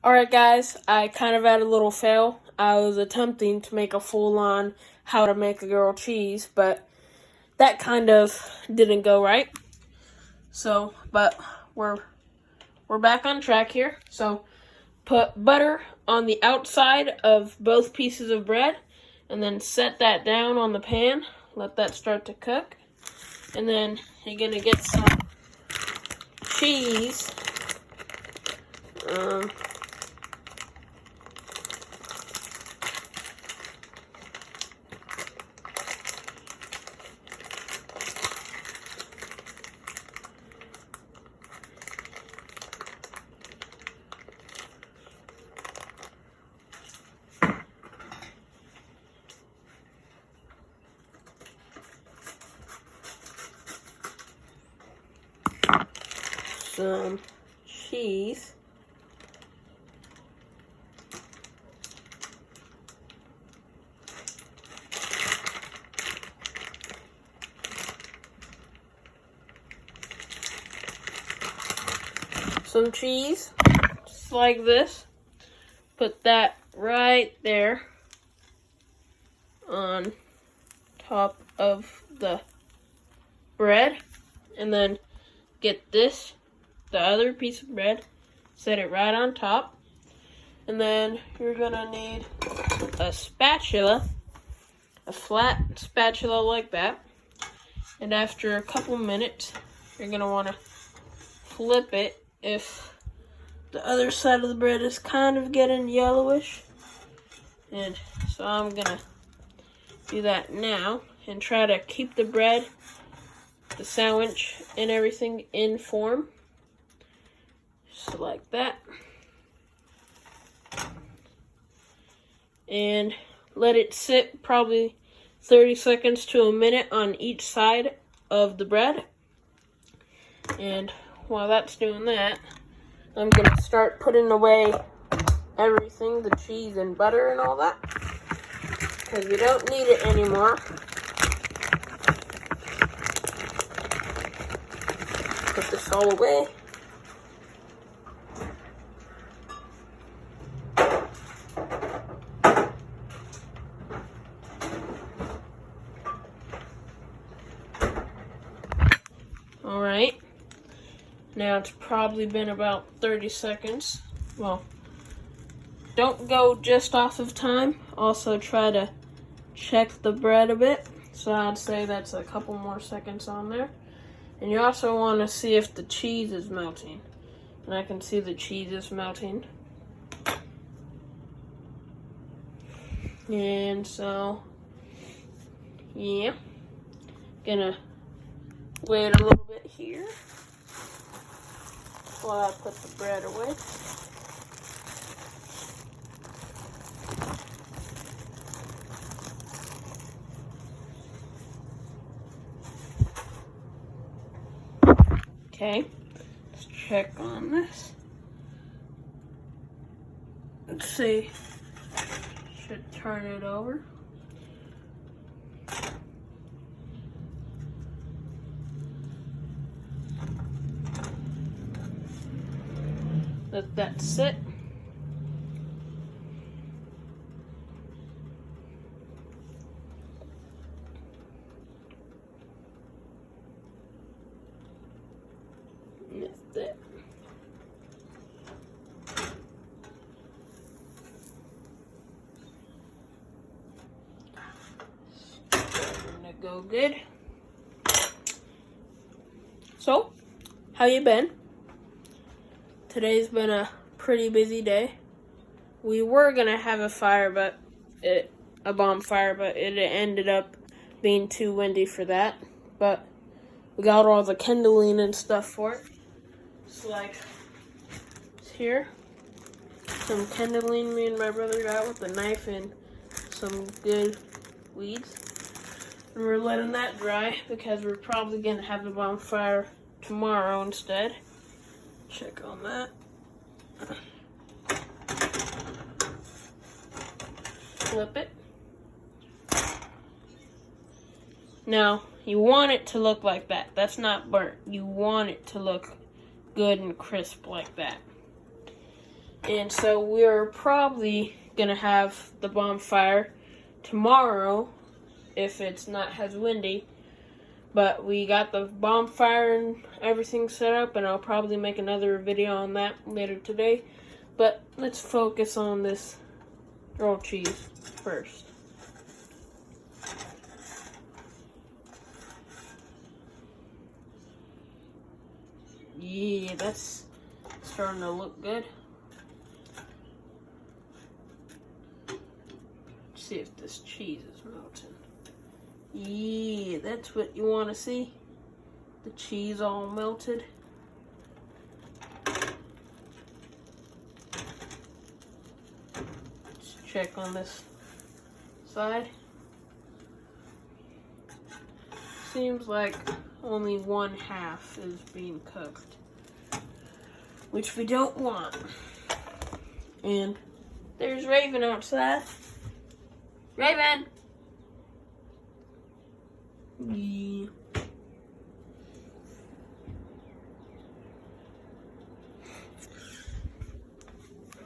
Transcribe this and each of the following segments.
Alright guys, I kind of had a little fail. I was attempting to make a full-on how to make a grilled cheese, but that kind of didn't go right. So, but we're back on track here. So, put butter on the outside of both pieces of bread, and then set that down on the pan. Let that start to cook. And then you're gonna get some cheese. Some cheese. Some cheese, just like this. Put that right there on top of the bread, and then get this, the other piece of bread, set it right on top, and then you're gonna need a spatula, a flat spatula like that, and after a couple minutes, you're gonna wanna flip it if the other side of the bread is kind of getting yellowish. And so I'm gonna do that now and try to keep the bread, the sandwich, and everything in form. Just like that. And let it sit probably 30 seconds to a minute on each side of the bread. And while that's doing that, I'm going to start putting away everything, the cheese and butter and all that, because we don't need it anymore. Put this all away. Alright. Now it's probably been about 30 seconds. Well, don't go just off of time. Also try to check the bread a bit. So I'd say that's a couple more seconds on there. And you also want to see if the cheese is melting. And I can see the cheese is melting. And so, yeah. Gonna wait a little bit here while I put the bread away. Okay, let's check on this. Let's see. Should turn it over. Let that sit. That's it. Gonna go good. So, how you been? Today's been a pretty busy day. We were gonna have a bonfire, but it ended up being too windy for that. But we got all the kindling and stuff for it. It's like, it's here. Some kindling me and my brother got with a knife and some good weeds. And we're letting that dry because we're probably gonna have the bonfire tomorrow instead. Check on that. Flip it. Now, you want it to look like that. That's not burnt. You want it to look good and crisp like that. And so we're probably gonna have the bonfire tomorrow if it's not as windy. But we got the bonfire and everything set up, and I'll probably make another video on that later today. But let's focus on this grilled cheese first. Yeah, that's starting to look good. Let's see if this cheese is melting. Yeah, that's what you want to see. The cheese all melted. Let's check on this side. Seems like only 1/2 is being cooked, which we don't want. And there's Raven outside. Raven! Yeah.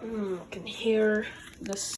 I can hear the